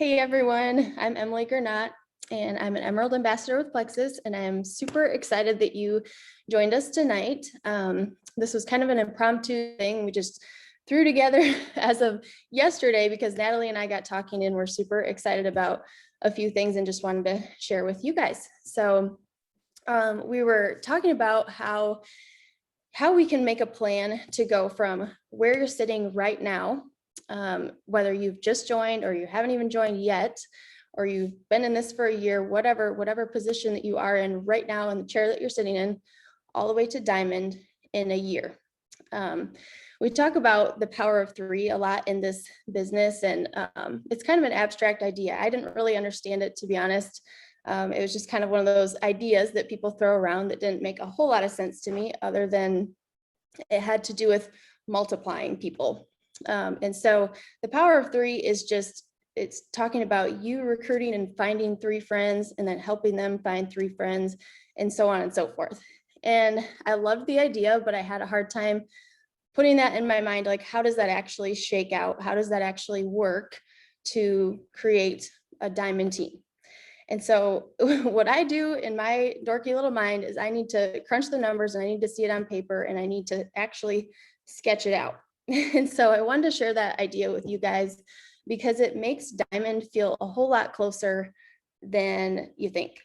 Hey everyone, I'm Emily Gernaat, and I'm an Emerald Ambassador with Plexus, and I'm super excited that you joined us tonight. This was kind of an impromptu thing we just threw together as of yesterday because Natalie and I got talking and we're super excited about a few things and just wanted to share with you guys. So we were talking about how we can make a plan to go from where you're sitting right now, whether you've just joined or you haven't even joined yet, or you've been in this for a year, whatever position that you are in right now in the chair that you're sitting in, all the way to diamond in a year. We talk about the power of three a lot in this business, and it's kind of an abstract idea. I didn't really understand it, to be honest. It was just kind of one of those ideas that people throw around that didn't make a whole lot of sense to me, other than it had to do with multiplying people. And so the power of three is just, it's talking about you recruiting and finding three friends and then helping them find three friends and so on and so forth. And I loved the idea, but I had a hard time putting that in my mind. Like, how does that actually shake out? How does that actually work to create a diamond team? And so what I do in my dorky little mind is I need to crunch the numbers and I need to see it on paper and I need to actually sketch it out. And so I wanted to share that idea with you guys because it makes diamond feel a whole lot closer than you think.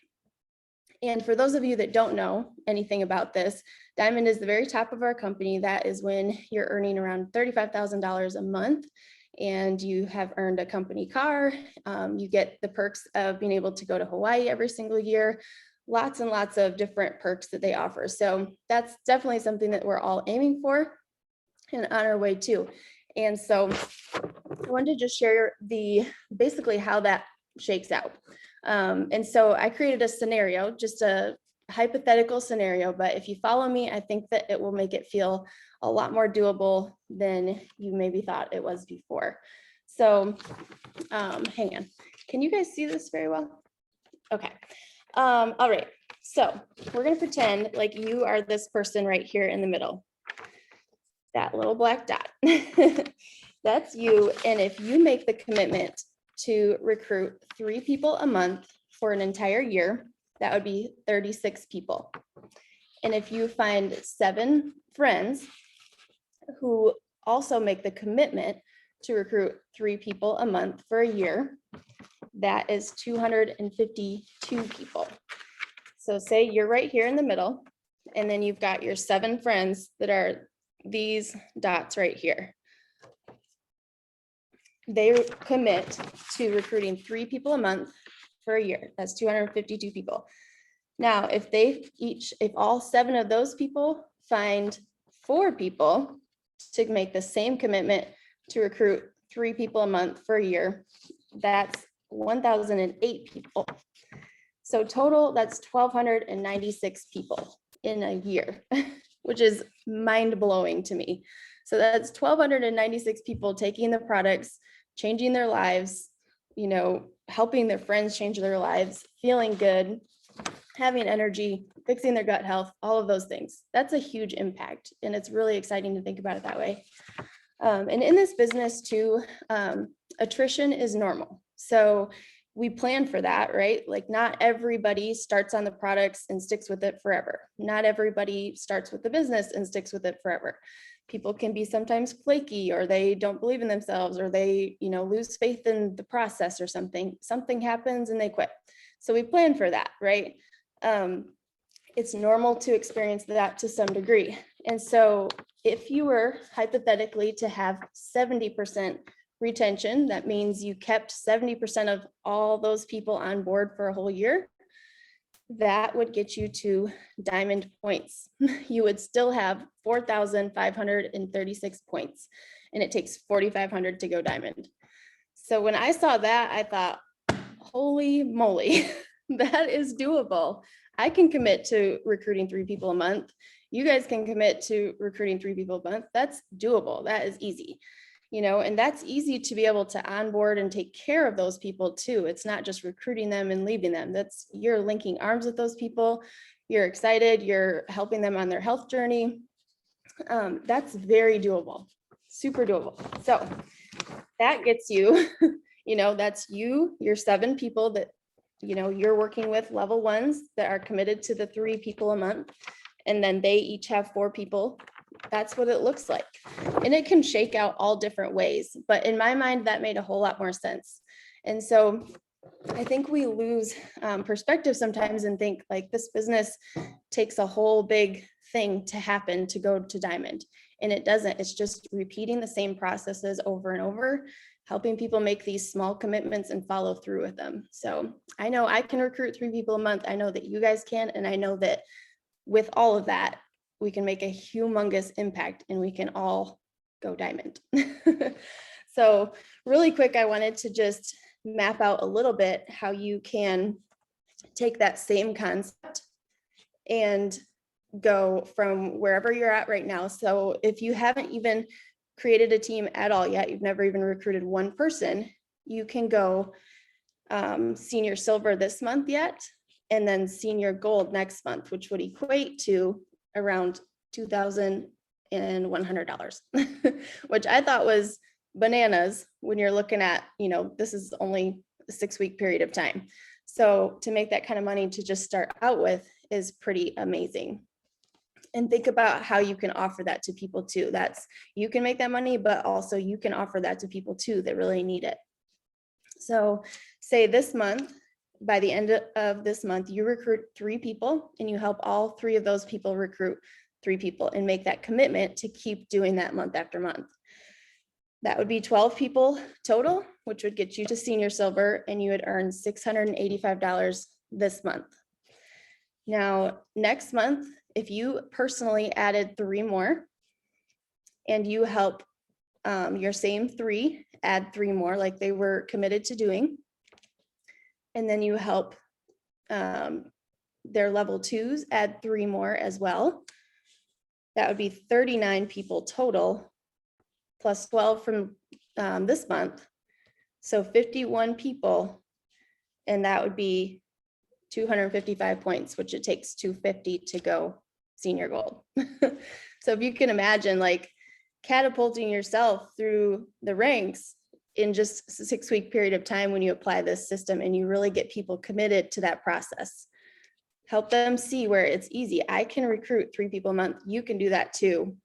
And for those of you that don't know anything about this, diamond is the very top of our company. That is when you're earning around $35,000 a month and you have earned a company car. You get the perks of being able to go to Hawaii every single year. Lots and lots of different perks that they offer. So that's definitely something that we're all aiming for and on our way to. And so I wanted to just share basically how that shakes out. And so I created a scenario, just a hypothetical scenario, but if you follow me, I think that it will make it feel a lot more doable than you maybe thought it was before. So hang on. Can you guys see this very well? Okay. All right. So we're going to pretend like you are this person right here in the middle. That little black dot. That's you. And if you make the commitment to recruit 3 people a month for an entire year, that would be 36 people. And if you find 7 friends who also make the commitment to recruit 3 people a month for a year, that is 252 people. So say you're right here in the middle, and then you've got your 7 friends that are these dots right here. They commit to recruiting 3 people a month for a year. That's 252 people. Now, if all 7 of those people find 4 people to make the same commitment to recruit 3 people a month for a year, that's 1,008 people. So total, that's 1,296 people in a year, which is mind-blowing to me. So that's 1,296 people taking the products, changing their lives, helping their friends change their lives, feeling good, having energy, fixing their gut health, all of those things. That's a huge impact. And it's really exciting to think about it that way. And in this business too, attrition is normal. So we plan for that, right? Like, not everybody starts on the products and sticks with it forever. Not everybody starts with the business and sticks with it forever. People can be sometimes flaky, or they don't believe in themselves, or they, lose faith in the process or something. Something happens and they quit. So we plan for that, right? It's normal to experience that to some degree. And so if you were hypothetically to have 70% retention, that means you kept 70% of all those people on board for a whole year. That would get you to diamond points. You would still have 4,536 points, and it takes 4,500 to go diamond. So when I saw that, I thought, holy moly, that is doable. I can commit to recruiting 3 people a month. You guys can commit to recruiting 3 people a month. That's doable. That is easy. And that's easy to be able to onboard and take care of those people too. It's not just recruiting them and leaving them. You're linking arms with those people. You're excited. You're helping them on their health journey. That's very doable, super doable. So that gets you, That's your 7 people that, you're working with, level ones that are committed to the 3 people a month. And then they each have 4 people. That's what it looks like. And it can shake out all different ways. But in my mind, that made a whole lot more sense. And so I think we lose perspective sometimes and think like this business takes a whole big thing to happen to go to diamond. And it doesn't. It's just repeating the same processes over and over, helping people make these small commitments and follow through with them. So I know I can recruit 3 people a month. I know that you guys can. And I know that with all of that, we can make a humongous impact and we can all go diamond. So really quick, I wanted to just map out a little bit how you can take that same concept and go from wherever you're at right now. So if you haven't even created a team at all yet, you've never even recruited 1 person, you can go senior silver this month yet, and then senior gold next month, which would equate to around $2,100, which I thought was bananas when you're looking at, this is only a 6-week period of time. So to make that kind of money to just start out with is pretty amazing. And think about how you can offer that to people too. You can make that money, but also you can offer that to people too that really need it. So say this month, by the end of this month, you recruit 3 people and you help all 3 of those people recruit 3 people and make that commitment to keep doing that month after month. That would be 12 people total, which would get you to senior silver, and you would earn $685 this month. Now, next month, if you personally added 3 more and you help your same 3 add 3 more like they were committed to doing, and then you help their level 2s add 3 more as well, that would be 39 people total, plus 12 from this month. So 51 people, and that would be 255 points, which it takes 250 to go senior gold. So if you can imagine like catapulting yourself through the ranks in just a 6-week period of time when you apply this system and you really get people committed to that process. Help them see where it's easy. I can recruit 3 people a month. You can do that too.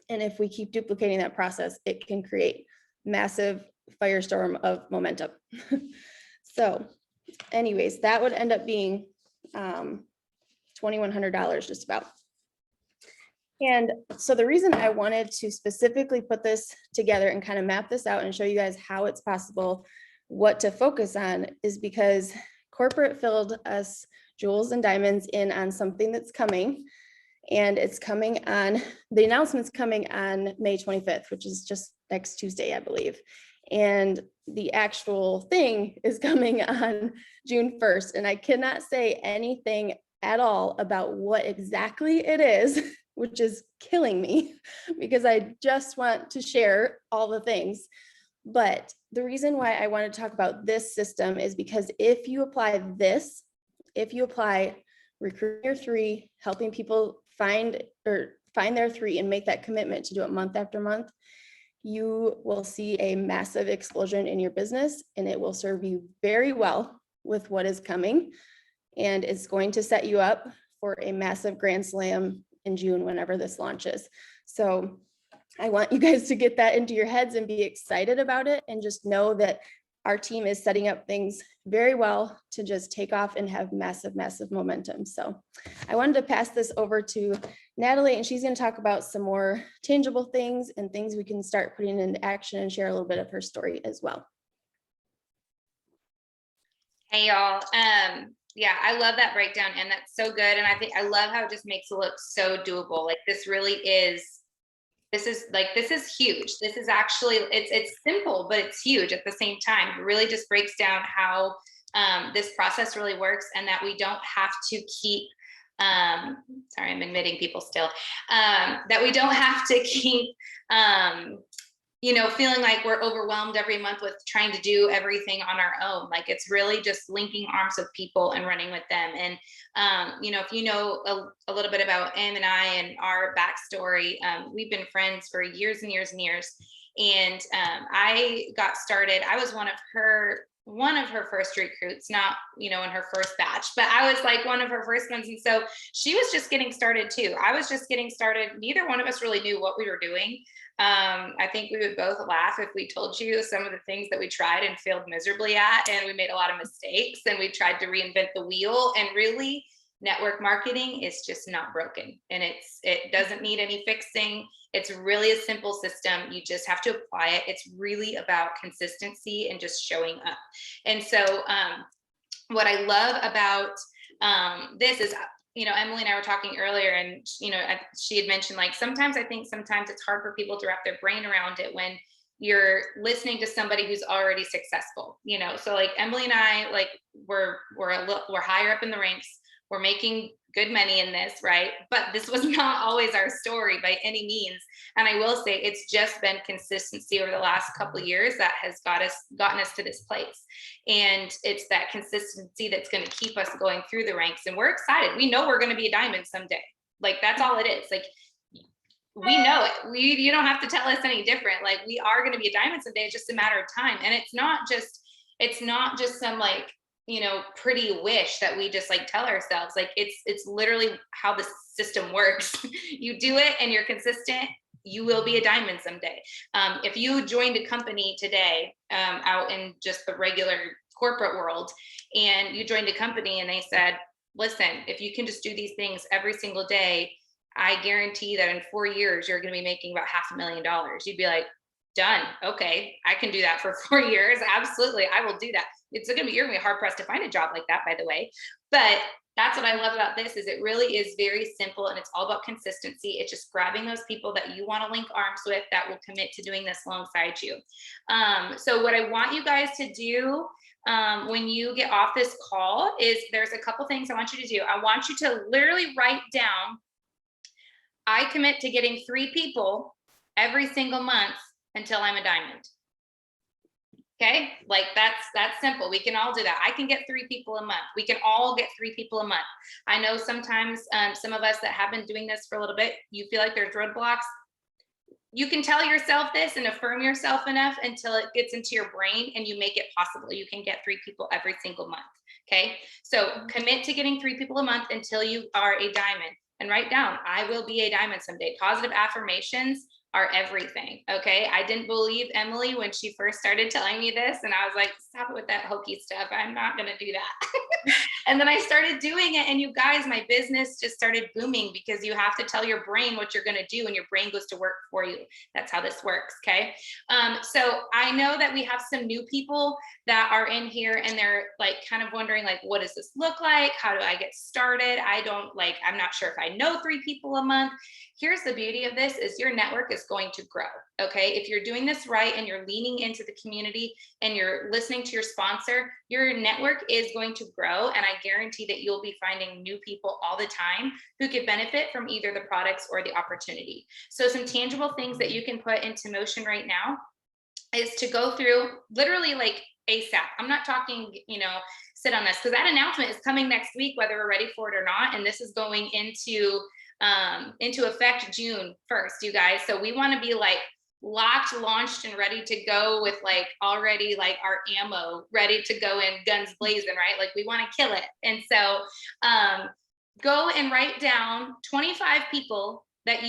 And if we keep duplicating that process, it can create massive firestorm of momentum. So anyways, that would end up being $2,100 just about. And so the reason I wanted to specifically put this together and kind of map this out and show you guys how it's possible, what to focus on, is because corporate filled us jewels and diamonds in on something that's coming. And it's coming on, the announcement's coming on May 25th, which is just next Tuesday, I believe. And the actual thing is coming on June 1st. And I cannot say anything at all about what exactly it is, which is killing me because I just want to share all the things. But the reason why I want to talk about this system is because if you apply this, if you apply recruit your 3, helping people find their 3 and make that commitment to do it month after month, you will see a massive explosion in your business, and it will serve you very well with what is coming. And it's going to set you up for a massive grand slam in June whenever this launches. So I want you guys to get that into your heads and be excited about it, and just know that our team is setting up things very well to just take off and have massive, massive momentum. So I wanted to pass this over to Natalie, and she's going to talk about some more tangible things and things we can start putting into action, and share a little bit of her story as well. Hey y'all. Yeah, I love that breakdown, and that's so good. And I love how it just makes it look so doable. Like this really is, this is huge. This is actually, it's simple, but it's huge at the same time. It really just breaks down how this process really works, and that we don't have to keep, sorry, I'm admitting people still, that we don't have to keep, feeling like we're overwhelmed every month with trying to do everything on our own. Like it's really just linking arms with people and running with them. And, if you know a little bit about Em and I and our backstory, we've been friends for years and years and years. And I got started. I was one of her first recruits, not, in her first batch, but I was like one of her first ones. And so she was just getting started too. I was just getting started. Neither one of us really knew what we were doing. I think we would both laugh if we told you some of the things that we tried and failed miserably at, and we made a lot of mistakes, and we tried to reinvent the wheel. And really, network marketing is just not broken, and it doesn't need any fixing. It's really a simple system. You just have to apply it. It's really about consistency and just showing up. And so what I love about this is, Emily and I were talking earlier, and, she had mentioned, like, sometimes it's hard for people to wrap their brain around it when you're listening to somebody who's already successful, so like Emily and I, like, we're higher up in the ranks. We're making good money in this, right? But this was not always our story by any means. And I will say it's just been consistency over the last couple of years that has gotten us to this place. And it's that consistency that's going to keep us going through the ranks. And we're excited. We know we're going to be a diamond someday. Like, that's all it is. Like, we know it. You don't have to tell us any different. Like, we are going to be a diamond someday. It's just a matter of time. And it's not just some, like, pretty wish that we just, like, tell ourselves. Like, it's literally how the system works. You do it and you're consistent, you will be a diamond someday. If you joined a company today, out in just the regular corporate world, and you joined a company and they said, listen, if you can just do these things every single day, I guarantee that in 4 years, you're going to be making about $500,000. You'd be like, done. Okay, I can do that for 4 years. Absolutely, I will do that. You're gonna be hard pressed to find a job like that, by the way. But that's what I love about this, is it really is very simple, and it's all about consistency. It's just grabbing those people that you want to link arms with that will commit to doing this alongside you. So what I want you guys to do when you get off this call is, there's a couple things I want you to do. I want you to literally write down, I commit to getting 3 people every single month until I'm a diamond. Okay, like, that's simple. We can all do that. I can get 3 people a month. We can all get 3 people a month. I know sometimes some of us that have been doing this for a little bit, you feel like there's roadblocks. You can tell yourself this and affirm yourself enough until it gets into your brain and you make it possible. You can get 3 people every single month. Okay, so commit to getting 3 people a month until you are a diamond, and write down, I will be a diamond someday. Positive affirmations are everything. Okay, I didn't believe Emily when she first started telling me this, and I was like, stop it with that hokey stuff. I'm not going to do that. And then I started doing it, and you guys, my business just started booming, because you have to tell your brain what you're going to do, and your brain goes to work for you. That's how this works. Okay, so I know that we have some new people that are in here, and they're, like, kind of wondering, like, what does this look like? How do I get started? I'm not sure if I know 3 people a month. Here's the beauty of this, is your network is going to grow. Okay, if you're doing this right and you're leaning into the community and you're listening to your sponsor, your network is going to grow, and I guarantee that you'll be finding new people all the time who could benefit from either the products or the opportunity. So some tangible things that you can put into motion right now is to go through, literally, like, ASAP. I'm not talking, sit on this, because that announcement is coming next week, whether we're ready for it or not. And this is going into effect June 1st, you guys. So we want to be, like, locked, launched, and ready to go with, like, already, like, our ammo ready to go in, guns blazing, right? Like, we want to kill it. And so go and write down 25 people that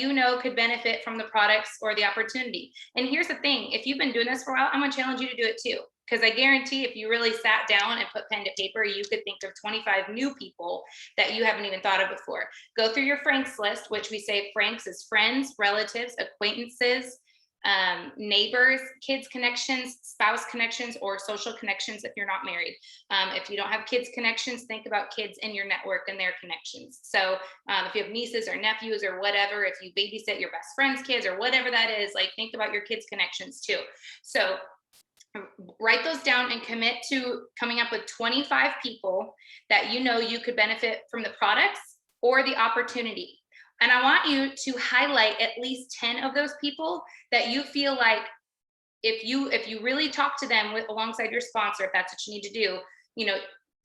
could benefit from the products or the opportunity. And here's the thing, if you've been doing this for a while, I'm going to challenge you to do it too. Because I guarantee if you really sat down and put pen to paper, you could think of 25 new people that you haven't even thought of before. Go through your Franks list, which we say Franks is friends, relatives, acquaintances, neighbors, kids connections, spouse connections, or social connections if you're not married. If you don't have kids connections, think about kids in your network and their connections. So if you have nieces or nephews or whatever, if you babysit your best friend's kids or whatever that is, like, think about your kids connections too. So write those down and commit to coming up with 25 people that you could benefit from the products or the opportunity. And I want you to highlight at least 10 of those people that you feel like, if you really talk to them alongside your sponsor, if that's what you need to do,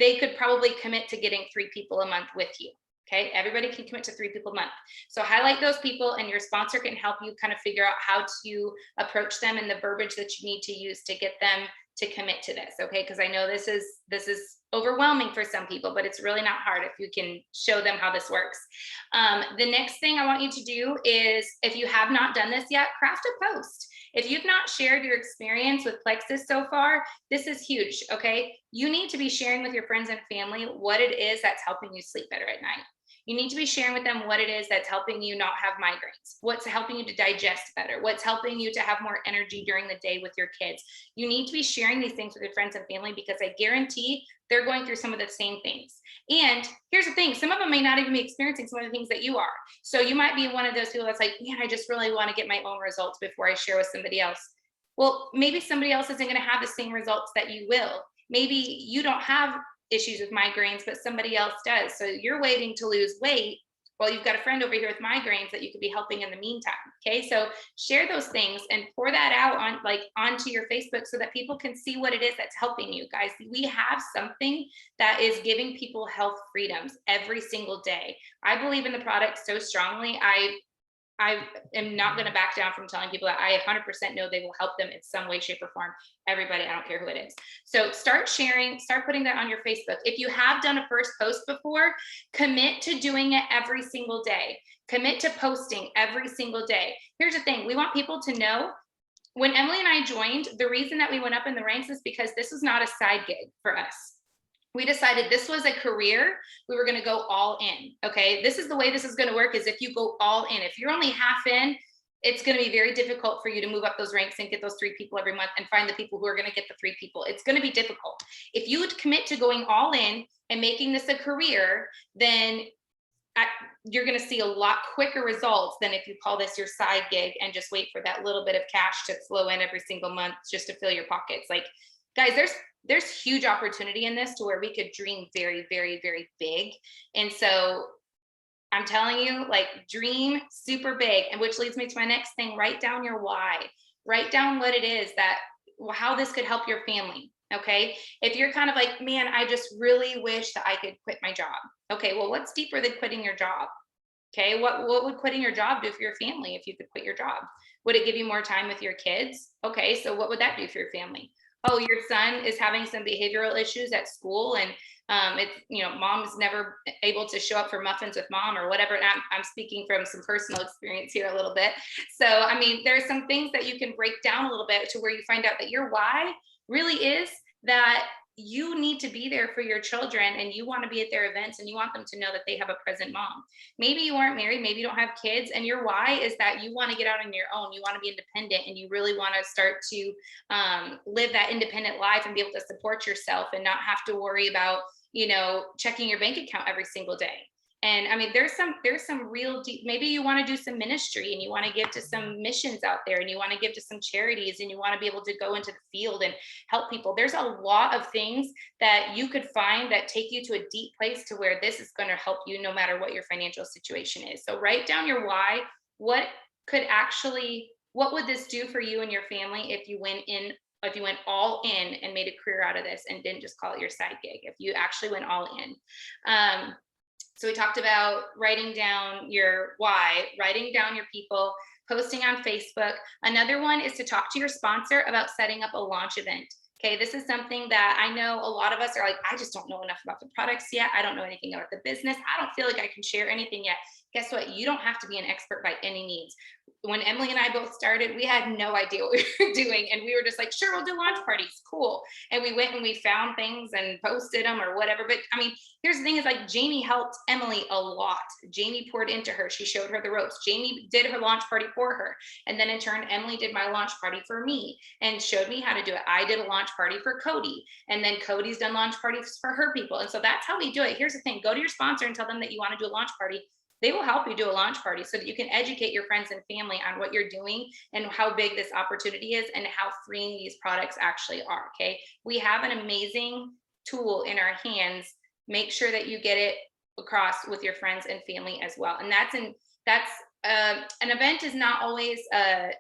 they could probably commit to getting 3 people a month with you. Okay, everybody can commit to 3 people a month. So highlight those people, and your sponsor can help you kind of figure out how to approach them and the verbiage that you need to use to get them to commit to this. Okay, because I know this is overwhelming for some people, but it's really not hard if you can show them how this works. The next thing I want you to do is, if you have not done this yet, craft a post. If you've not shared your experience with Plexus so far, this is huge. Okay, you need to be sharing with your friends and family what it is that's helping you sleep better at night. You need to be sharing with them what it is that's helping you not have migraines, what's helping you to digest better, what's helping you to have more energy during the day with your kids. You need to be sharing these things with your friends and family, because I guarantee they're going through some of the same things. And here's the thing, some of them may not even be experiencing some of the things that you are. So you might be one of those people that's like, man, I just really want to get my own results before I share with somebody else. Well, maybe somebody else isn't going to have the same results that you will. Maybe you don't have issues with migraines, but somebody else does. So you're waiting to lose weight. Well, you've got a friend over here with migraines that you could be helping in the meantime. Okay, so share those things and pour that out onto your Facebook so that people can see what it is that's helping you. Guys, we have something that is giving people health freedoms every single day. I believe in the product so strongly. I am not going to back down from telling people that I 100% know they will help them in some way, shape, or form. Everybody, I don't care who it is. So start sharing, start putting that on your Facebook. If you have done a first post before, commit to doing it every single day. Commit to posting every single day. Here's the thing, we want people to know, when Emily and I joined, the reason that we went up in the ranks is because this was not a side gig for us. We decided this was a career. We were going to go all in. Okay, this is the way this is going to work, is if you go all in. If you're only half in, it's going to be very difficult for you to move up those ranks and get those 3 people every month and find the people who are going to get the 3 people. It's going to be difficult. If you would commit to going all in and making this a career, then you're going to see a lot quicker results than if you call this your side gig and just wait for that little bit of cash to flow in every single month just to fill your pockets. Like, guys, there's huge opportunity in this to where we could dream very, very, very big. And so I'm telling you, like, dream super big. And which leads me to my next thing, write down your why. Write down what it is how this could help your family. Okay, if you're kind of like, man, I just really wish that I could quit my job. Okay, well, what's deeper than quitting your job? Okay, what would quitting your job do for your family if you could quit your job? Would it give you more time with your kids? Okay, so what would that do for your family? Oh, your son is having some behavioral issues at school, and mom's never able to show up for muffins with mom or whatever. And I'm speaking from some personal experience here a little bit. So, I mean, there's some things that you can break down a little bit to where you find out that your why really is that you need to be there for your children, and you want to be at their events, and you want them to know that they have a present mom. Maybe you aren't married, maybe you don't have kids, and your why is that you want to get out on your own, you want to be independent, and you really want to start to live that independent life and be able to support yourself and not have to worry about checking your bank account every single day. And I mean, there's some real deep, maybe you want to do some ministry and you want to give to some missions out there, and you want to give to some charities, and you want to be able to go into the field and help people. There's a lot of things that you could find that take you to a deep place to where this is going to help you no matter what your financial situation is. So write down your why. What would this do for you and your family if you went all in and made a career out of this and didn't just call it your side gig, if you actually went all in? So we talked about writing down your why, writing down your people, posting on Facebook. Another one is to talk to your sponsor about setting up a launch event. Okay, this is something that I know a lot of us are like, I just don't know enough about the products yet. I don't know anything about the business. I don't feel like I can share anything yet. Guess what? You don't have to be an expert by any means. When Emily and I both started, we had no idea what we were doing. And we were just like, sure, we'll do launch parties. Cool. And we went and we found things and posted them or whatever. But I mean, here's the thing is, like, Jamie helped Emily a lot. Jamie poured into her. She showed her the ropes. Jamie did her launch party for her. And then in turn, Emily did my launch party for me and showed me how to do it. I did a launch party for Cody. And then Cody's done launch parties for her people. And so that's how we do it. Here's the thing. Go to your sponsor and tell them that you want to do a launch party. They will help you do a launch party so that you can educate your friends and family on what you're doing and how big this opportunity is and how freeing these products actually are. Okay. We have an amazing tool in our hands. Make sure that you get it across with your friends and family as well. And an event is not always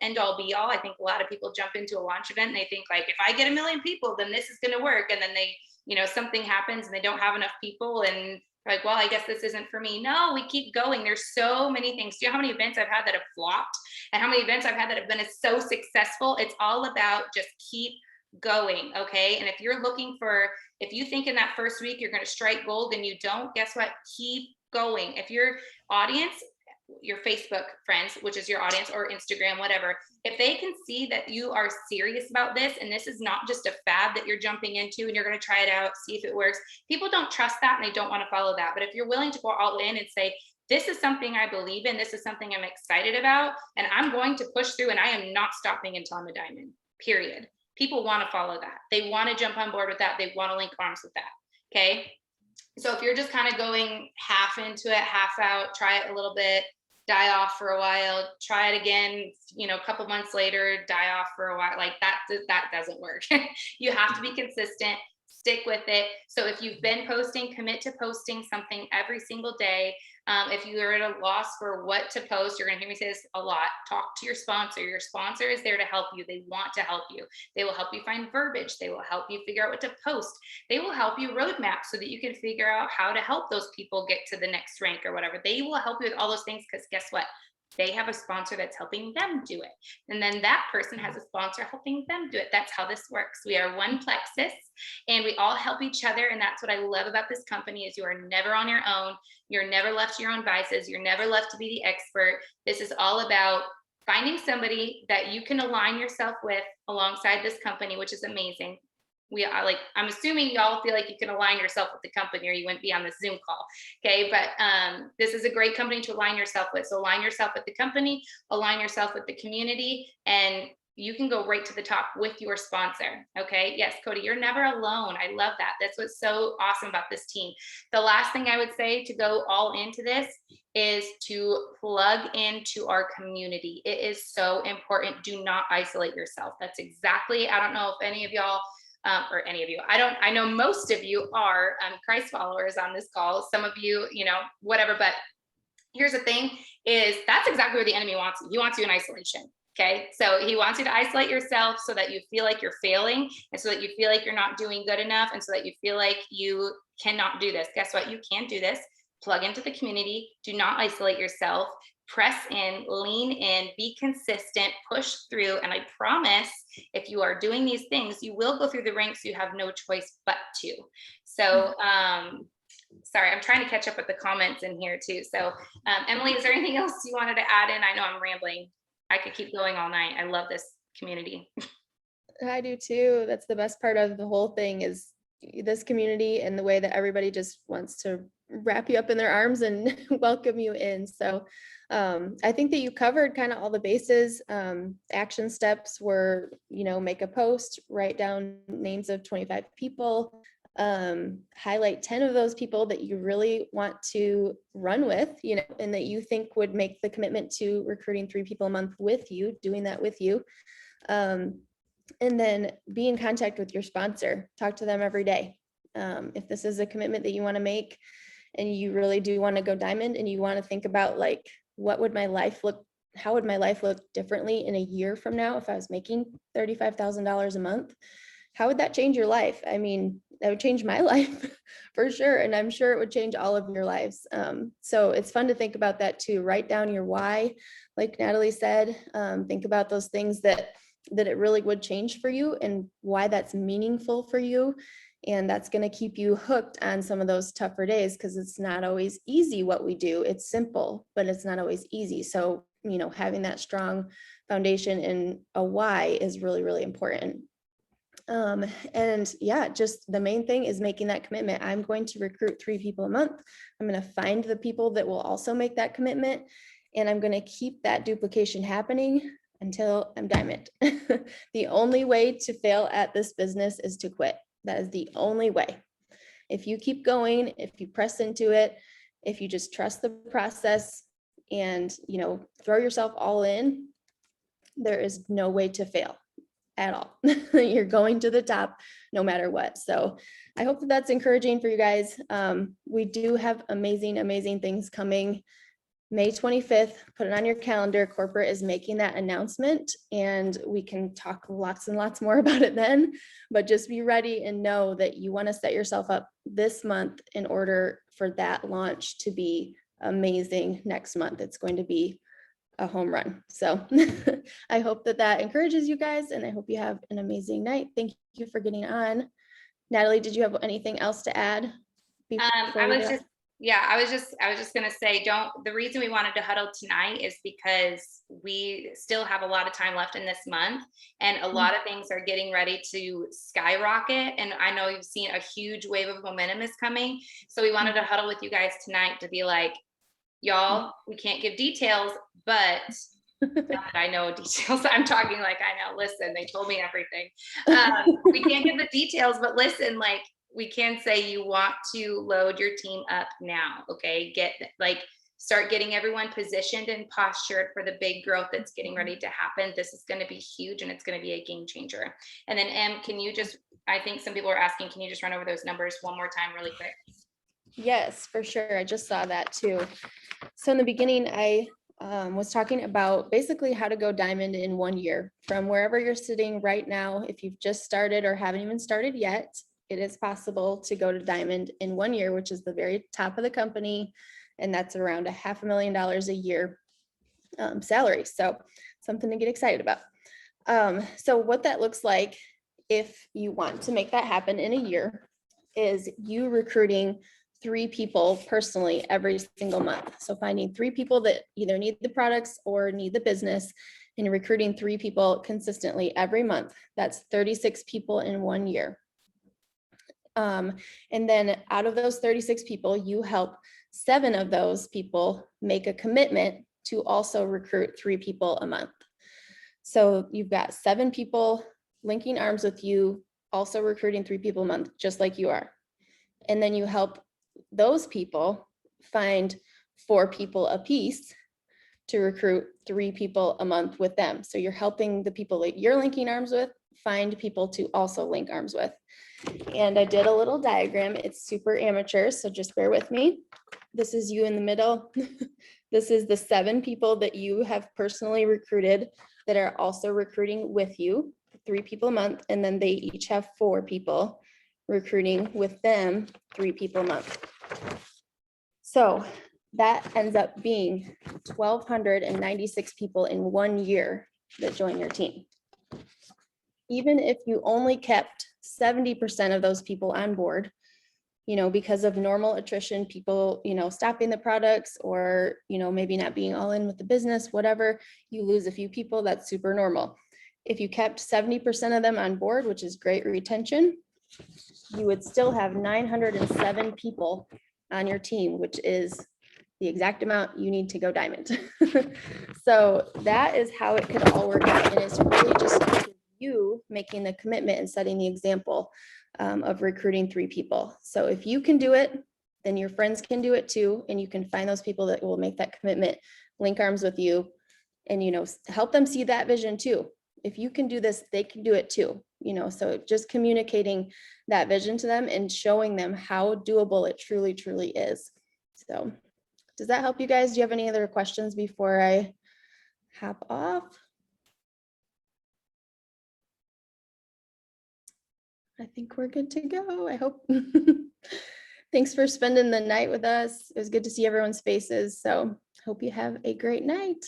end all be all. I think a lot of people jump into a launch event and they think, like, if I get 1 million people, then this is going to work. And then they, something happens and they don't have enough people and like, well, I guess this isn't for me. No, we keep going. There's so many things. Do you know how many events I've had that have flopped and how many events I've had that have been so successful? It's all about just keep going. Okay. And if you're looking for, if you think in that first week you're going to strike gold and you don't, guess what? Keep going. If your audience, your Facebook friends, which is your audience, or Instagram, whatever, if they can see that you are serious about this and this is not just a fad that you're jumping into and you're going to try it out, see if it works, people don't trust that and they don't want to follow that. But if you're willing to go all in and say, this is something I believe in, this is something I'm excited about, and I'm going to push through and I am not stopping until I'm a diamond, period. People want to follow that. They want to jump on board with that. They want to link arms with that. Okay. So if you're just kind of going half into it, half out, try it a little bit, die off for a while, try it again, you know, a couple months later, die off for a while, like that doesn't work. You have to be consistent, stick with it. So if you've been posting, commit to posting something every single day. If you are at a loss for what to post, you're going to hear me say this a lot. Talk to your sponsor. Your sponsor is there to help you. They want to help you. They will help you find verbiage. They will help you figure out what to post. They will help you roadmap so that you can figure out how to help those people get to the next rank or whatever. They will help you with all those things because guess what? They have a sponsor that's helping them do it. And then that person has a sponsor helping them do it. That's how this works. We are one plexus and we all help each other. And that's what I love about this company is you are never on your own. You're never left to your own devices. You're never left to be the expert. This is all about finding somebody that you can align yourself with alongside this company, which is amazing. We are like, I'm assuming y'all feel like you can align yourself with the company or you wouldn't be on this Zoom call. Okay. But this is a great company to align yourself with. So align yourself with the company, align yourself with the community, and you can go right to the top with your sponsor. Okay. Yes, Cody, you're never alone. I love that. That's what's so awesome about this team. The last thing I would say to go all into this is to plug into our community. It is so important. Do not isolate yourself. That's exactly, I don't know if any of y'all or any of you. I know most of you are Christ followers on this call. Some of you, you know, whatever, but here's the thing is that's exactly where the enemy wants you. He wants you in isolation. Okay. So he wants you to isolate yourself so that you feel like you're failing and so that you feel like you're not doing good enough. And so that you feel like you cannot do this. Guess what? You can do this. Plug into the community. Do not isolate yourself. Press in, lean in, be consistent, push through. And I promise if you are doing these things, you will go through the ranks. You have no choice but to. So, sorry, I'm trying to catch up with the comments in here too. So, Emily, is there anything else you wanted to add in? I know I'm rambling. I could keep going all night. I love this community. I do too. That's the best part of the whole thing is this community and the way that everybody just wants to wrap you up in their arms and welcome you in. So I think that you covered kind of all the bases. Action steps were, you know, make a post, write down names of 25 people, highlight 10 of those people that you really want to run with, you know, and that you think would make the commitment to recruiting 3 people a month with you, doing that with you. And then be in contact with your sponsor, talk to them every day. If this is a commitment that you want to make and you really do want to go diamond and you want to think about like, what would my life look, how would my life look differently in a year from now if I was making $35,000 a month? How would that change your life? I mean, that would change my life for sure. And I'm sure it would change all of your lives. So it's fun to think about that too. Write down your why, like Natalie said, think about those things that it really would change for you and why that's meaningful for you. And that's going to keep you hooked on some of those tougher days because it's not always easy what we do. It's simple, but it's not always easy. So, you know, having that strong foundation and a why is really, really important. And yeah, just the main thing is making that commitment. I'm going to recruit 3 people a month. I'm going to find the people that will also make that commitment. And I'm going to keep that duplication happening until I'm diamond. The only way to fail at this business is to quit. That is the only way. If you keep going, if you press into it, if you just trust the process and, you know, throw yourself all in, there is no way to fail at all. You're going to the top no matter what. So I hope that that's encouraging for you guys. We do have amazing, amazing things coming. May 25th, put it on your calendar. Corporate is making that announcement, and we can talk lots and lots more about it then, but just be ready and know that you want to set yourself up this month in order for that launch to be amazing next month. It's going to be a home run. So I hope that that encourages you guys, and I hope you have an amazing night. Thank you for getting on. Natalie, did you have anything else to add? I was just, yeah, I was just going to say, the reason we wanted to huddle tonight is because we still have a lot of time left in this month, and a lot of things are getting ready to skyrocket. And I know you've seen a huge wave of momentum is coming. So we wanted to huddle with you guys tonight to be like, y'all, we can't give details, but not that I know details. I'm talking like I know. Listen, they told me everything. We can't give the details, but listen, like, we can say you want to load your team up now. Okay. Start getting everyone positioned and postured for the big growth that's getting ready to happen. This is going to be huge, and it's going to be a game changer. And then can you just, I think some people are asking, can you just run over those numbers one more time really quick? Yes, for sure. I just saw that too. So in the beginning, I was talking about basically how to go diamond in 1 year from wherever you're sitting right now. If you've just started or haven't even started yet, it is possible to go to diamond in 1 year, which is the very top of the company. And that's around $500,000 a year salary. So something to get excited about. So what that looks like, if you want to make that happen in a year, is you recruiting 3 people personally every single month. So finding 3 people that either need the products or need the business, and recruiting 3 people consistently every month. That's 36 people in 1 year. And then out of those 36 people, you help 7 of those people make a commitment to also recruit 3 people a month. So you've got 7 people linking arms with you, also recruiting 3 people a month, just like you are. And then you help those people find 4 people a piece to recruit 3 people a month with them. So you're helping the people that you're linking arms with find people to also link arms with. And I did a little diagram. It's super amateur, so just bear with me. This is you in the middle. This is the 7 people that you have personally recruited that are also recruiting with you, 3 people a month, and then they each have 4 people recruiting with them, 3 people a month. So that ends up being 1,296 people in 1 year that join your team. Even if you only kept 70% of those people on board, because of normal attrition, people, stopping the products or, maybe not being all in with the business, whatever, you lose a few people, that's super normal. If you kept 70% of them on board, which is great retention, you would still have 907 people on your team, which is the exact amount you need to go diamond. So that is how it could all work out. And it's really just you making the commitment and setting the example of recruiting 3 people. So if you can do it, then your friends can do it too. And you can find those people that will make that commitment, link arms with you, and, help them see that vision too. If you can do this, they can do it too. So just communicating that vision to them and showing them how doable it truly, truly is. So does that help you guys? Do you have any other questions before I hop off? I think we're good to go. I hope. Thanks for spending the night with us. It was good to see everyone's faces. So hope you have a great night.